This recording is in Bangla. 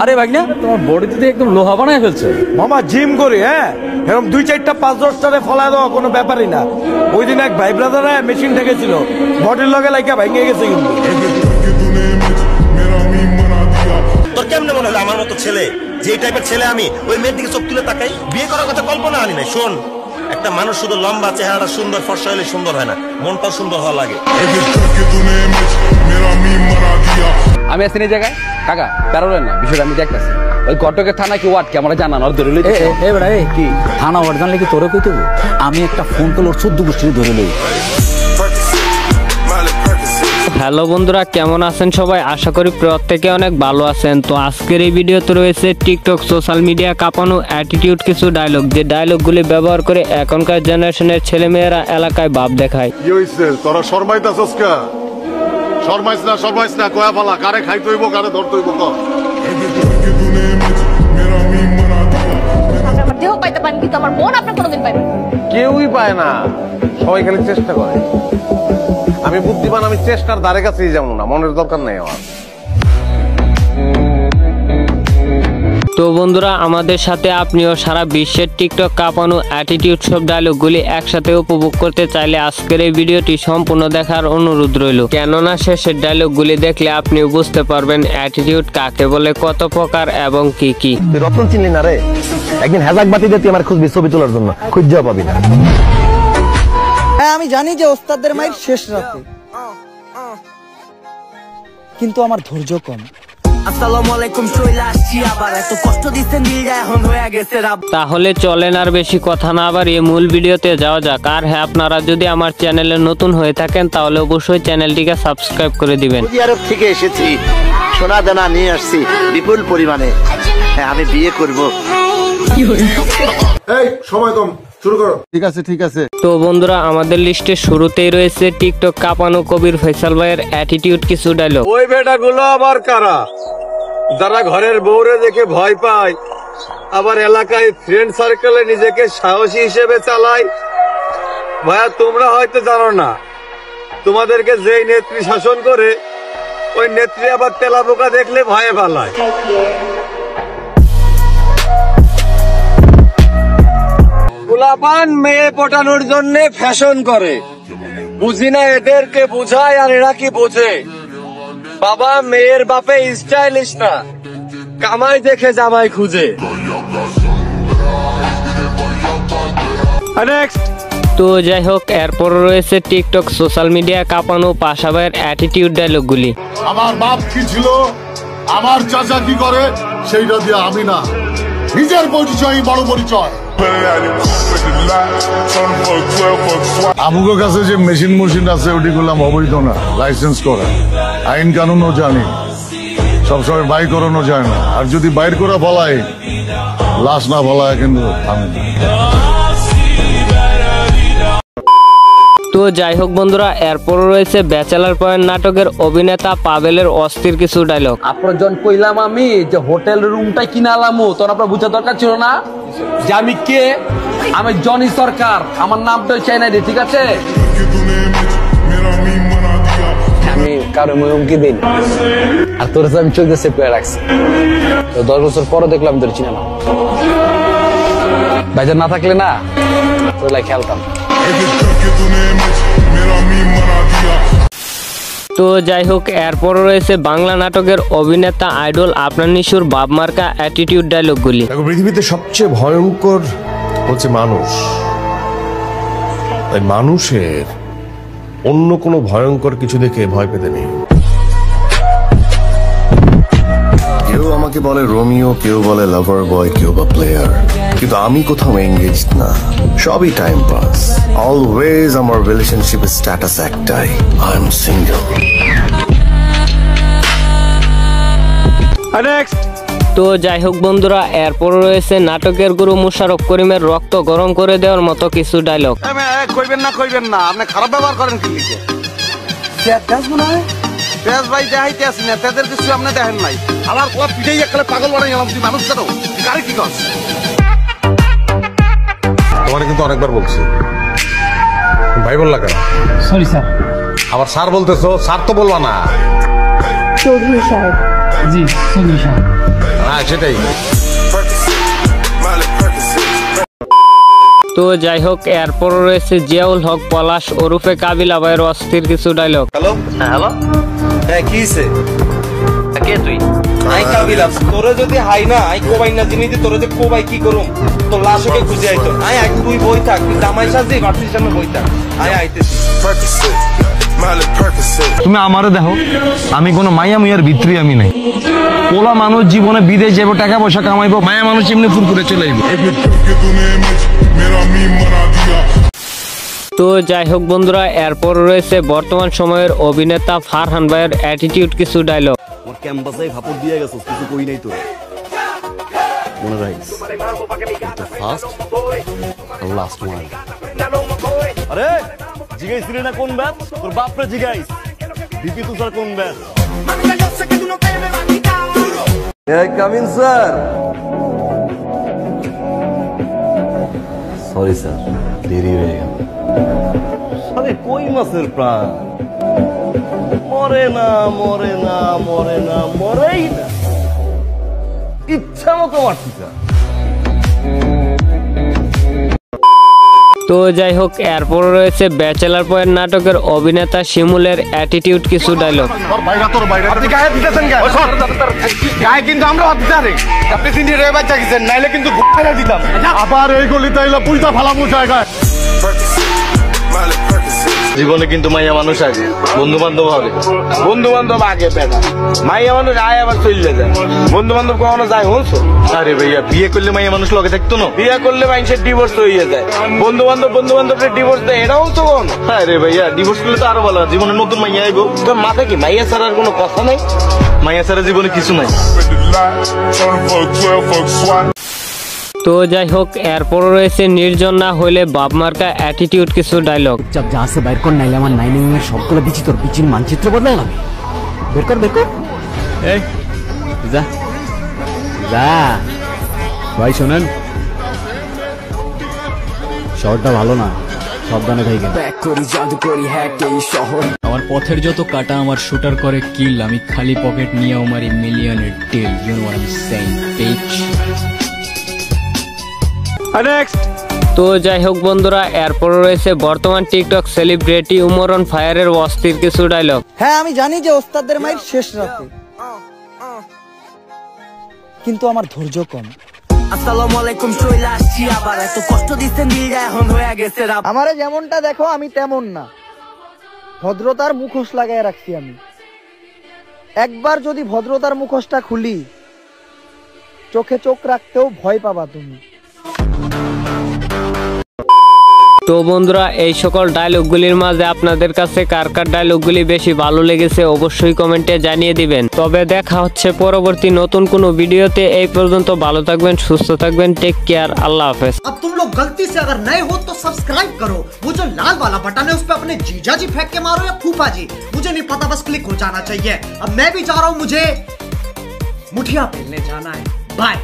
আরে ভাগনা তোমার বডিতে একদম লোহা বানায় ফেলছে। মামা জিম করি, হ্যাঁ এরকম 2-4টা 5-10টারে ফলায় দেওয়া কোনো ব্যাপারই না। ওই দিন এক ভাই ব্রাদারে মেশিন ঠেকেছিল, বডির লগে লাইকা ভেঙে গেছে। কিন্তু তোর কেমনে মনে হলো আমার মতো ছেলে, যে টাইপের ছেলে আমি, ওই মেয়ের দিকে চোখ তুলে তাকাই? বিয়ে করার কথা কল্পনা আনি নাই। শোন, একটা মানুষ শুধু লম্বা চেহারা সুন্দর ফর্সা হলে সুন্দর হয় না, মনটাও সুন্দর হওয়া লাগে। আমি আছি এই জায়গায় কাকা, কারণ না বিষয়টা আমি দেখতেছি। ওই ঘটকের থানা কি ওয়ার্ড কি আমরা জানান আর ধরে লই। বেড়া কি থানা ওয়ার্ড জানলে কি তোরে কইতে? আমি একটা ফোন কল ওর 14 গোষ্ঠী ধরে লই। হ্যালো বন্ধুরা, কেমন আছেন সবাই? আশা করি প্রত্যেকে অনেক ভালো আছেন। তো আজকের এই ভিডিওতে রয়েছে টিকটক সোশ্যাল মিডিয়া কাঁপানো অ্যাটিটিউড কিছু ডায়লগ, যে ডায়লগগুলি ব্যবহার করে এখনকার জেনারেশনের ছেলেমেয়েরা এলাকায় ভাব দেখায়। কি হইছে তোরা শর্মাইতাছস কা? শর্মাইছ না কয়া ফালা, কারে খাইতে হইব কারে ধরতে হইব ক। আমার দেহ পাইতে পারেন কিন্তু আমার মন আপনি কোনোদিন পাইবেন না। কেউই পায় না, সবাই খালি চেষ্টা করে। আমি বুদ্ধিমান, আমি চেষ্টার ধারে কাছেই যাবো না, মনের দরকার নেই আমার। তো বন্ধুরা, আমাদের সাথে আপনিও সারা বিশ্বের টিকটক কাঁপানো অ্যাটিটিউড সব ডায়লগগুলি একসাথে উপভোগ করতে চাইলে আজকের এই ভিডিওটি সম্পূর্ণ দেখার অনুরোধ রইল, কেননা শেষের ডায়লগগুলি দেখলে আপনিও বুঝতে পারবেন অ্যাটিটিউড কাকে বলে, কত প্রকার এবং কি কি। তুই রতন চিনলি না রে? একদিন হেজাক বাতি দিয়ে তুই আমার খুঁজবি ছবি তোলার জন্য, খুঁজেও পাবি না। হ্যাঁ আমি জানি যে ওস্তাদের মায়ের শেষ রাতে, কিন্তু আমার ধৈর্য কম। তাহলে চলেন আর বেশি কথা না বাড়িয়ে মূল ভিডিওতে যাওয়া যাক। আর হ্যাঁ, আপনারা যদি আমার চ্যানেলে নতুন হয়ে থাকেন তাহলে অবশ্যই চ্যানেলটিকে সাবস্ক্রাইব করে দিবেন। সৌদি আরব থেকে এসেছি, সোনা দানা নিয়ে আসছি বিপুল পরিমাণে। হ্যাঁ, আমি বিয়ে করব। এই সময় কম, শুরু করো। ঠিক আছে। তো বন্ধুরা, আমাদের লিস্টের শুরুতেই রয়েছে টিকটক কাঁপানো কবির ফয়সাল ভাইয়ের অ্যাটিটিউড কিছু ডায়লগ। ওই বেটাগুলো আবার কারা? যারা ঘরের বউরে দেখে ভয় পায়, আবার এলাকায় ফ্রেন্ড সার্কেলে নিজেকে সাহসী হিসেবে চালায়। ভাইয়া, তোমরা হয়তো জানো না, তোমাদেরকে যেই নেত্রী শাসন করে, ওই নেত্রী আবার তেলাপোকা দেখলে ভয়ে পালায়। পোলাপান মেয়ে পটানোর জন্য ফ্যাশন করে, বুঝি না এদেরকে বোঝায় আর এরা কি বোঝে। বাবা, মেয়ের বাপে স্টাইলিশ না, কামাই দেখে জামাই খুঁজে। তো যাই হোক, এরপর রয়েছে টিকটক সোশ্যাল মিডিয়া কাঁপানো পাশা ভাইয়ের অ্যাটিটিউড ডায়লগগুলি। আমার বাপ কি ছিল, আমার চাচা কি করে, সেইটা দিয়ে আমি না, নিজের পরিচয় বড় পরিচয়। আমুকের কাছে যে মেশিন আছে ওটি করলাম অবৈধ না, লাইসেন্স করা, আইন কানুনও জানি, সবসময় বাই করানো যায় না। আর যদি বাইর করে ফলায়, লাশ না ফলায় কিন্তু আমি। তো যাই হোক বন্ধুরা, এরপর রয়েছে ব্যাচেলার পয়েন্ট নাটকের অভিনেতা পাবেলের অস্থির কিছু ডায়লগ। আপনার জন কইলাম আমি যে হোটেল রুমটাই কিনালামু, তখন আপনার বুঝা দরকার ছিল না যে আমি কে? আমি জনি সরকার, আমার নামটাই চাই না, ঠিক আছে? আমি কারো হুমকি দিই, আর তোর আমি চোখ দিয়ে সেভ করে রাখছি। তো 10 বছর পরে দেখলাম তোর চিনা না, ভাইজান না থাকলে না তোর লাই খেলতাম। তো যাই হোক, এরপর রয়েছে বাংলা নাটকের অভিনেতা আইডল আপনার নিশুর বাপ মার্কা অ্যাটিটিউড ডায়লগগুলি। পৃথিবীতে সবচেয়ে ভয়ঙ্কর হচ্ছে মানুষ। তাই মানুষের অন্য কোনো ভয়ঙ্কর কিছু দেখে ভয় পেতে নেই। কেউ আমাকে বলে রোমিও, কেউ বলে লাভার বয়, কেউ বা প্লেয়ার, কিন্তু আমি কোথাও এঙ্গেজ না, সবই টাইম পাস। অলওয়েজ আমার রিলেশনশিপের স্ট্যাটাস একটাই, আই এম সিঙ্গেল। তো যাই হোক বন্ধুরা, এরপর রয়েছে নাটকের গুরু মুশারফ করিমের রক্ত গরম করে দেওয়ার মতো কিছু ডায়লগ। কইবেন না, আপনি খারাপ ব্যবহার করেন কি লিখে? ভাই দেখাইতে আসি না, তাদের কিছু আপনি দেখেন নাই। আমার কোয়া পিঠেই একটা পাগল বানাই গেলাম, তুই মানুষ জানো গাড়ি কি কর? তোমার কিন্তু অনেকবার বলছি, ভাই বললা কেন? Sorry sir. আবার স্যার বলতেছো, স্যার তো বলবা না। চৌধুরী সাহেব। জি চৌধুরী সাহেব। হ্যাঁ সেটাই। তো যাই হোক, এরপর রয়েছে জিয়াউল হক পলাশ ওরফে কাবিল আবাইয়ের অস্থির কিছু ডায়লগ। হ্যালো হ্যালো, হ্যাঁ কি হইছে? কে তুই? আই কাবিল আস, তোরে যদি হাই না আই কোবাই না জিনি দি, তোরে যে কোবাই কি করুম, তোর লাশকে খুঁজে আইতো। আই এক তুই বই থাক, তুই জামাই সাজি ভার্সিটির সামনে বই থাক, আই আইতেছি। তুমি আমারে দেখো, আমি কোনো মায়া মুয়ার ভিতরে আমি নাই। পোলা মানুষ জীবনে বিদেশ যাবো, টাকা পয়সা কামাইবো, মায়া মানুষ এমনি ফুল করে চলে যাবো। তো যাই হোক বন্ধুরা, এরপর রয়েছে বর্তমান সময়ের অভিনেতা ফারহান ভাইয়ের অ্যাটিটিউড কিছু ডায়লগ। ওর ক্যাম্পাসে ফাপড় দিয়ে গেছো, কিছু কই নাই তো মনে রাখিস, ফার্স্ট আর লাস্ট ওয়ান। আরে জিগাইছিলি না কোন ব্যাচ? তোর বাপরে জিগাইস, বিপি তুষার কোন batch? Come in sir. Sorry sir, দেরি হয়ে গেল। আরে কই মাছের প্রাণ মরে না, মরে না, মরে না, মরেই না, ইচ্ছা মতো মারছি স্যার। তো যাই হোক, এরপর রয়েছে ব্যাচেলার পয়েন্ট নাটকের অভিনেতা শিমুলের অ্যাটিটিউড কিছু ডায়লগ। আপনি গায়ে দিতেছেন গায়ে, কিন্তু আমরা হাত দিতে আপনি তিনটি রে বাচ্চা গেছেন, নাইলে কিন্তু দিতাম। আবার এই গলি তাইলে পুইতা ফালামু জায়গায়। জীবনে কিন্তু মাইয়া মানুষ আগে, বন্ধু বান্ধব হবে। বন্ধু বান্ধব আগে পেটা, মাইয়া মানুষ আয় আবার চলে যায়। বন্ধু বান্ধব কখনো যায় হলছো? আরে ভাইয়া, বিয়ে করলে মাইয়া মানুষ লগে থাকতো না? বিয়ে করলে মানুষের ডিভোর্স হয়ে যায়। বন্ধু বান্ধবের ডিভোর্স দেয়, এটাও তো কোন? আরে ভাইয়া, ডিভোর্স করলে তো আরো ভালো, জীবনে নতুন মাইয়া আইবো। তোর মাথা কি মাইয়া ছাড়ার কোনো কথা নাই? মাইয়া ছাড়া জীবনে কিছু নাই। তো যাই হোক, এরপর রয়েছে নির্জন না হইলে বাপ মার্কা অ্যাটিটিউড কিছু ডায়লগ। চাপ যা আছে বাইর কর, নাইলে আমার নাইনিং এর সবগুলো বিচি তোর বিচির মানচিত্র বদলাই লাগবে। বের কর বের কর। এই যা যা ভাই, শোনেন শহরটা ভালো না, সাবধানে থাকেন। আমার পথের যত কাটা আমার শুটার করে কিল, আমি খালি পকেট নিয়ে আমার মিলিয়নের deal. You know what I am saying bitch. তো যাই হোক বন্ধুরা, এরপর রয়েছে বর্তমান টিকটক সেলিব্রিটি উমরন ফায়ারের অস্থির কিছু ডায়লগ। হ্যাঁ আমি জানি যে ওস্তাদের মায়ের শেষ রাতে, কিন্তু আমার ধৈর্য কম। আসসালামু আলাইকুম, চলে আসছি আবার। এত কষ্ট দিচ্ছেন দিলটা এখন হয়ে গেছে। আমারে যেমনটা দেখো আমি তেমন না, ভদ্রতার মুখোশ লাগায় রাখছি আমি। একবার যদি ভদ্রতার মুখোশটা খুলি, চোখে চোখ রাখতেও ভয় পাবা তুমি। তো বন্ধুরা, এই সকল ডায়লগগুলির মাঝে আপনাদের কাছে কার কার ডায়লগগুলি বেশি ভালো লেগেছে অবশ্যই কমেন্টে জানিয়ে দিবেন। তবে দেখা হচ্ছে পরবর্তী নতুন কোনো ভিডিওতে। এই পর্যন্ত ভালো থাকবেন, সুস্থ থাকবেন, টেক কেয়ার, আল্লাহ হাফেজ। अब तुम लोग गलती से अगर नए हो तो सब्सक्राइब करो, वो जो लाल वाला बटन है उस पे अपने जीजा जी फेंक के मारो या फूफा जी, मुझे नहीं पता, बस क्लिक हो जाना चाहिए। अब मैं भी जा रहा हूँ, मुझे मुठिया पेलने जाना है। बाय।